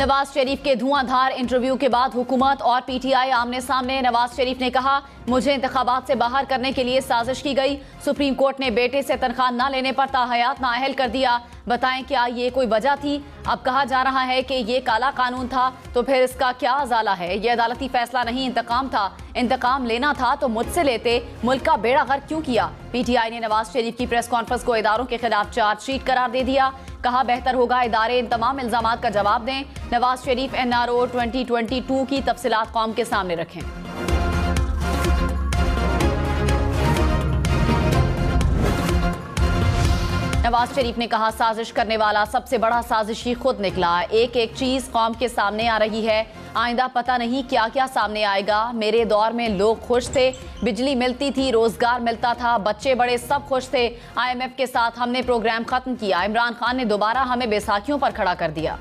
नवाज शरीफ के धुआंधार इंटरव्यू के बाद हुकूमत और पीटीआई आमने सामने। नवाज शरीफ ने कहा, मुझे इंतखाबात से बाहर करने के लिए साजिश की गई। सुप्रीम कोर्ट ने बेटे से तनख्वाह न लेने पर ताहयात नाअहल कर दिया। बताएं क्या ये कोई वजह थी? अब कहा जा रहा है कि ये काला कानून था, तो फिर इसका क्या अजाला है? ये अदालती फैसला नहीं, इंतकाम था। इंतकाम लेना था तो मुझसे लेते, मुल्क का बेड़ा गर्क क्यों किया? पीटीआई ने नवाज शरीफ की प्रेस कॉन्फ्रेंस को इदारों के खिलाफ चार्जशीट करार दे दिया। कहा, बेहतर होगा इदारे इन तमाम इल्जामात का जवाब दें। नवाज शरीफ एनआरओ 2022 की तफसीलात कौम के सामने रखें। नवाज शरीफ ने कहा, साजिश करने वाला सबसे बड़ा साजिशी खुद निकला। एक एक चीज कौम के सामने आ रही है, आइंदा पता नहीं क्या क्या सामने आएगा। मेरे दौर में लोग खुश थे, बिजली मिलती थी, रोजगार मिलता था, बच्चे बड़े सब खुश थे। IMF के साथ हमने प्रोग्राम खत्म किया। इमरान खान ने दोबारा हमें बैसाखियों पर खड़ा कर दिया।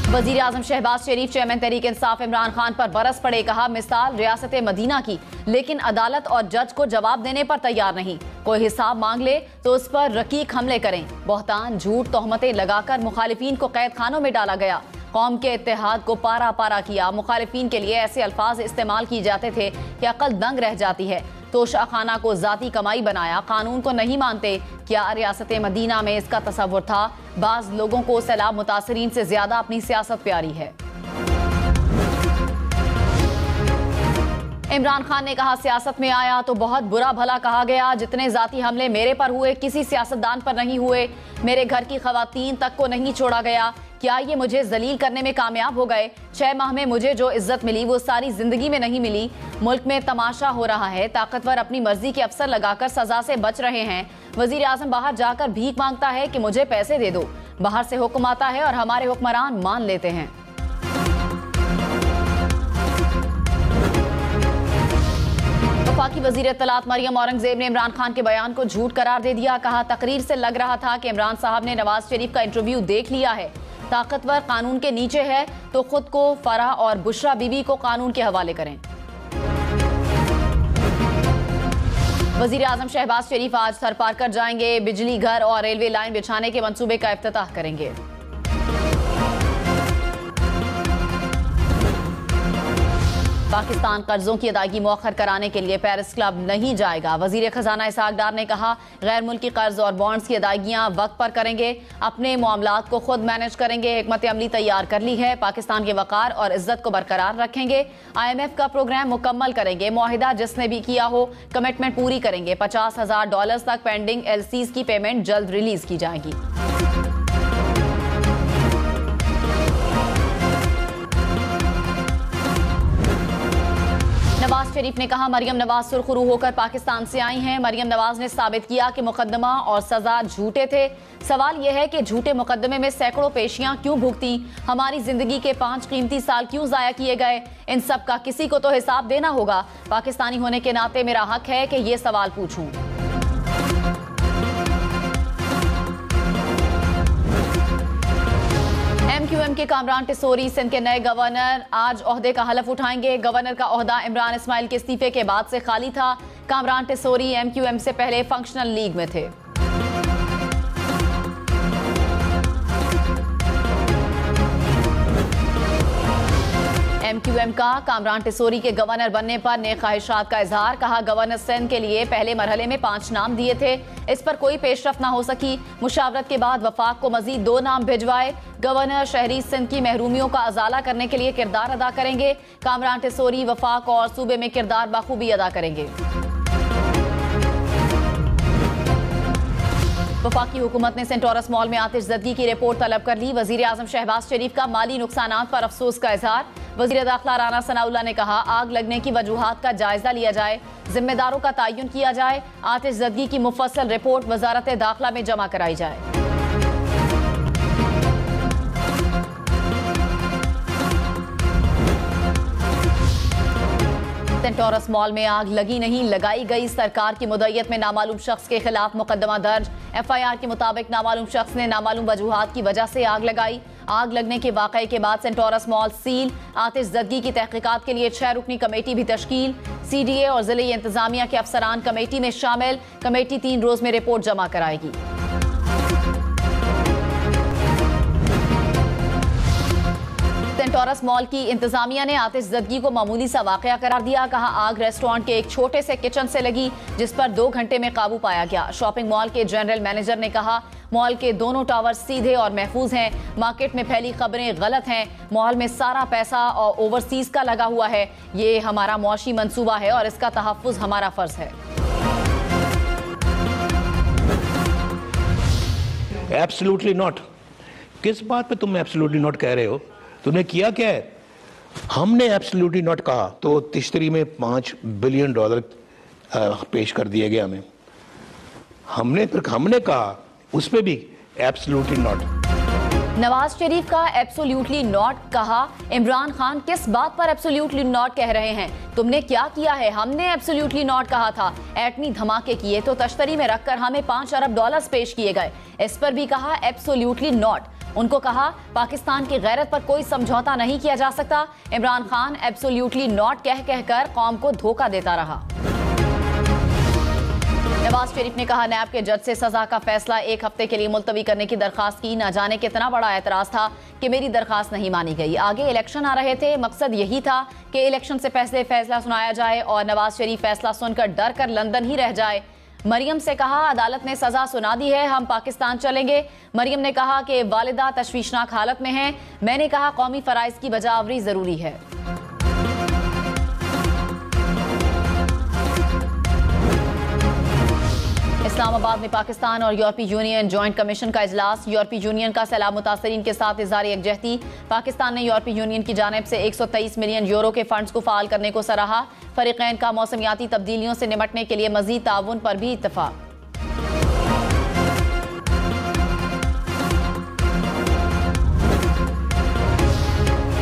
वजीर आजम शहबाज शरीफ चेयरमैन तहरीक इंसाफ इमरान खान पर बरस पड़े। कहा, मिसाल रियासत मदीना की, लेकिन अदालत और जज को जवाब देने पर तैयार नहीं। कोई हिसाब मांग ले तो उस पर रकीक हमले करें। बहतान, झूठ, तोहमतें लगाकर मुखालिफिन को कैद खानों में डाला गया। कौम के इत्तेहाद को पारा पारा किया। मुखालिफिन के लिए ऐसे अल्फाज इस्तेमाल किए जाते थे कि अकल दंग रह जाती है। तोशा खाना को जाती कमाई बनाया। कानून को नहीं मानते। क्या रियासत मदीना में इसका तसव्वुर था? बाज लोगों को सैलाब मुतासरीन से ज्यादा अपनी सियासत प्यारी है। इमरान खान ने कहा, सियासत में आया तो बहुत बुरा भला कहा गया। जितने जाती हमले मेरे पर हुए, किसी सियासतदान पर नहीं हुए। मेरे घर की खवातीन तक को नहीं छोड़ा गया। क्या ये मुझे जलील करने में कामयाब हो गए? 6 माह में मुझे जो इज्जत मिली वो सारी जिंदगी में नहीं मिली। मुल्क में तमाशा हो रहा है। ताकतवर अपनी मर्जी के अफसर लगाकर सजा से बच रहे हैं। वजीर आजम बाहर जाकर भीख मांगता है कि मुझे पैसे दे दो। बाहर से हुक्म आता है और हमारे हुक्मरान मान लेते हैं। वफाकी वजीर इत्तलात मरियम औरंगजेब ने इमरान खान के बयान को झूठ करार दे दिया। कहा, तकरीर से लग रहा था कि इमरान साहब ने नवाज शरीफ का इंटरव्यू देख लिया है। ताकतवर कानून के नीचे है तो खुद को, फराह और बुशरा बीबी को कानून के हवाले करें। वजीर आजम शहबाज शरीफ आज सर पार कर जाएंगे। बिजली घर और रेलवे लाइन बिछाने के मंसूबे का इफ्तिताह करेंगे। पाकिस्तान कर्जों की अदायगी मौखर कराने के लिए पेरिस क्लब नहीं जाएगा। वजीर खजाना इसहाक डार ने कहा, गैर मुल्की कर्ज और बॉन्ड्स की अदायगियां वक्त पर करेंगे। अपने मामलात को खुद मैनेज करेंगे। हिकमत अमली तैयार कर ली है। पाकिस्तान के वकार और इज्जत को बरकरार रखेंगे। IMF का प्रोग्राम मुकम्मल करेंगे। मुआहिदा जिसने भी किया हो, कमिटमेंट पूरी करेंगे। $50,000 तक पेंडिंग LCs की पेमेंट जल्द रिलीज की जाएगी। नवाज शरीफ ने कहा, मरियम नवाज सुरखरू होकर पाकिस्तान से आई हैं। मरियम नवाज ने साबित किया कि मुकदमा और सजा झूठे थे। सवाल यह है कि झूठे मुकदमे में सैकड़ों पेशियां क्यों भुगती? हमारी जिंदगी के 5 कीमती साल क्यों जाया किए गए? इन सब का किसी को तो हिसाब देना होगा। पाकिस्तानी होने के नाते मेरा हक है कि ये सवाल पूछूं। MQM के कामरान टिसोरी सिंध के नए गवर्नर आज ओहदे का हलफ उठाएंगे। गवर्नर का ओहदा इमरान इस्माइल के इस्तीफे के बाद से खाली था। कामरान टिसोरी MQM से पहले फंक्शनल लीग में थे। MQM का कामरान टिसोरी के गवर्नर बनने पर नेक ख्वाहिशात का इजहार। कहा, गवर्नर सिंध के लिए पहले मरहले में 5 नाम दिए थे, इस पर कोई पेशरफ ना हो सकी। मुशावरत के बाद वफाक को मजीद 2 नाम भिजवाए। गवर्नर शहरी सिंध की महरूमियों का अजाला करने के लिए किरदार अदा करेंगे। कामरान टिसोरी वफाक और सूबे में किरदार बखूबी अदा करेंगे। वफाकी हुकूमत ने सेंटोरस मॉल में आतिशज़दगी की रिपोर्ट तलब कर ली। वजीर आजम शहबाज शरीफ का माली नुकसानात पर अफसोस का इजहार। वजीर दाखिला राना सनाउल्लाह ने कहा, आग लगने की वजूहात का जायजा लिया जाए, जिम्मेदारों का तयन किया जाए। आतिशज़दगी की मुफस्सल रिपोर्ट वजारत दाखिला में जमा कराई जाए। सेंटोरस मॉल में आग लगी नहीं, लगाई गई। सरकार की मुद्दत में नामालूम शख्स के खिलाफ मुकदमा दर्ज। FIR के मुताबिक नामालूम शख्स ने नामालूम वजूहात की वजह से आग लगाई। आग लगने के वाकये के बाद सेंटोरस मॉल सील। आतिशज़दगी की तहकीकात के लिए 6 रुकनी कमेटी भी तश्कील। CDA और जिले इंतजामिया के अफसरान कमेटी में शामिल। कमेटी 3 रोज में रिपोर्ट जमा कराएगी। सेंटोरस मॉल की इंतजामिया ने आतिशज़दगी को मामूली सा वाकया करार दिया। कहा आग रेस्टोरेंट के एक छोटे से किचन से लगी, जिस पर 2 घंटे में काबू पाया गया। शॉपिंग मॉल के जनरल मैनेजर ने कहा मॉल के दोनों टावर सीधे और महफूज हैं। मार्केट में फैली खबरें गलत हैं। मॉल में सारा पैसा और ओवरसीज का लगा हुआ है। ये हमारा मुआशी मंसूबा है और इसका तहफ्फुज हमारा फर्ज है। Absolutely not. किस बात पे तुम एब्सोल्युटली नॉट कह रहे हो? तूने किया क्या है? हमने एब्सोल्युटली नॉट कहा तो तिश्तरी में $5 बिलियन पेश कर दिए गए हमें। हमने कहा उस पे भी एब्सोल्युटली नॉट। नवाज शरीफ का एब्सोल्युटली नॉट कहा। इमरान खान किस बात पर एब्सोल्युटली नॉट कह रहे हैं? तुमने क्या किया है? हमने एब्सोल्युटली नॉट कहा था। एटमी धमाके किए तो तश्तरी में रखकर हमें $5 अरब पेश किए गए, इस पर भी कहा एब्सोल्युटली नॉट। उनको कहा पाकिस्तान की गैरत पर कोई समझौता नहीं किया जा सकता। इमरान खान एब्सोल्युटली नॉट कह कहकर कौम को धोखा देता रहा। नवाज शरीफ ने कहा नैब के जज से सजा का फैसला 1 हफ्ते के लिए मुलतवी करने की दरखास्त की। न जाने कितना बड़ा एतराज था कि मेरी दरखास्त नहीं मानी गई। आगे इलेक्शन आ रहे थे, मकसद यही था कि इलेक्शन से पहले फैसला सुनाया जाए और नवाज शरीफ फैसला सुनकर डर कर लंदन ही रह जाए। मरियम से कहा अदालत ने सजा सुना दी है, हम पाकिस्तान चलेंगे। मरियम ने कहा कि वालिदा तशवीशनाक हालत में हैं। मैंने कहा कौमी फराइज की बजावरी जरूरी है। इस्लामाबाद में पाकिस्तान और यूरोपीय यूनियन जॉइंट कमीशन का इजलास। यूरोपीय यूनियन का सैलाब मुतासरीन के साथ इज़हार यकजहती। पाकिस्तान ने यूरोपीय यूनियन की जानिब से 123 मिलियन यूरो के फंड्स को फाल करने को सराहा। फरीकैन का मौसमियाती तब्दीलियों से निपटने के लिए मजीद ताउन पर भी इत्तफाक।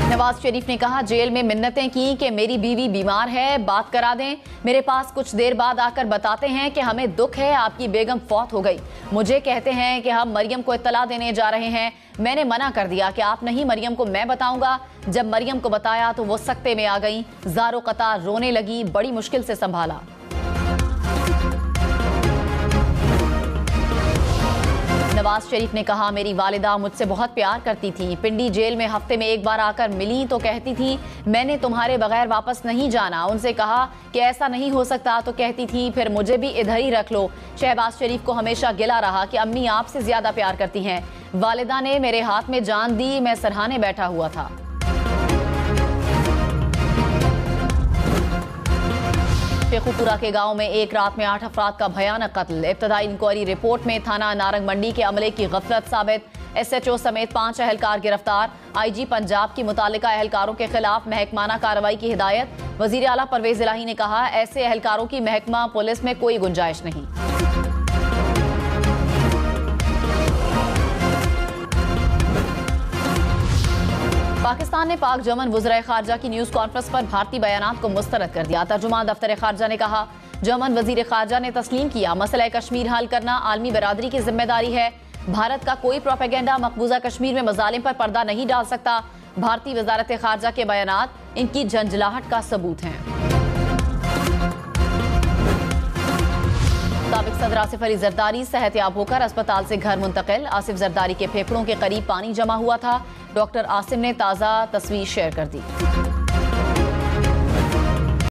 नवाज शरीफ ने कहा जेल में मिन्नतें की कि मेरी बीवी बीमार है, बात करा दें। मेरे पास कुछ देर बाद आकर बताते हैं कि हमें दुख है, आपकी बेगम फौत हो गई। मुझे कहते हैं कि हम मरियम को इत्तला देने जा रहे हैं। मैंने मना कर दिया कि आप नहीं, मरियम को मैं बताऊंगा। जब मरियम को बताया तो वो सकते में आ गई, ज़ारो कतार रोने लगी, बड़ी मुश्किल से संभाला। नवाज शरीफ ने कहा मेरी वालिदा मुझसे बहुत प्यार करती थी। पिंडी जेल में हफ्ते में 1 बार आकर मिली तो कहती थी मैंने तुम्हारे बगैर वापस नहीं जाना। उनसे कहा कि ऐसा नहीं हो सकता तो कहती थी फिर मुझे भी इधर ही रख लो। शहबाज शरीफ को हमेशा गिला रहा कि अम्मी आपसे ज्यादा प्यार करती हैं। वालिदा ने मेरे हाथ में जान दी, मैं सरहाने बैठा हुआ था। शेखुपुरा के गांव में एक रात में 8 अफराद का भयानक कत्ल। इब्तदाई इंक्वायरी रिपोर्ट में थाना नारंग मंडी के अमले की गफलत साबित। SHO समेत 5 अहलकार गिरफ्तार। IG पंजाब की मुतालिका अहलकारों के खिलाफ महकमाना कार्रवाई की हिदायत। वजीर आला परवेज इलाही ने कहा ऐसे अहलकारों की महकमा पुलिस में कोई गुंजाइश नहीं। पाकिस्तान ने पाक जर्मन वज़ीर खारजा की न्यूज़ कॉन्फ्रेंस पर भारतीय बयानात को मुस्तरद कर दिया। तर्जुमान दफ्तर खारजा ने कहा जर्मन वज़ीर खारजा ने तस्लीम किया मसला कश्मीर हल करना आलमी बरादरी की जिम्मेदारी है। भारत का कोई प्रोपेगेंडा मकबूजा कश्मीर में मजालिम पर पर्दा नहीं डाल सकता। भारतीय वजारत खारजा के बयानात इनकी झंझलाहट का सबूत हैं। साबिक सदर आसिफ अली जरदारी सेहतयाब होकर अस्पताल से घर मुंतकिल। आसिफ जरदारी के फेफड़ों के करीब पानी जमा हुआ था। डॉक्टर आसिम ने ताज़ा तस्वीर शेयर कर दी।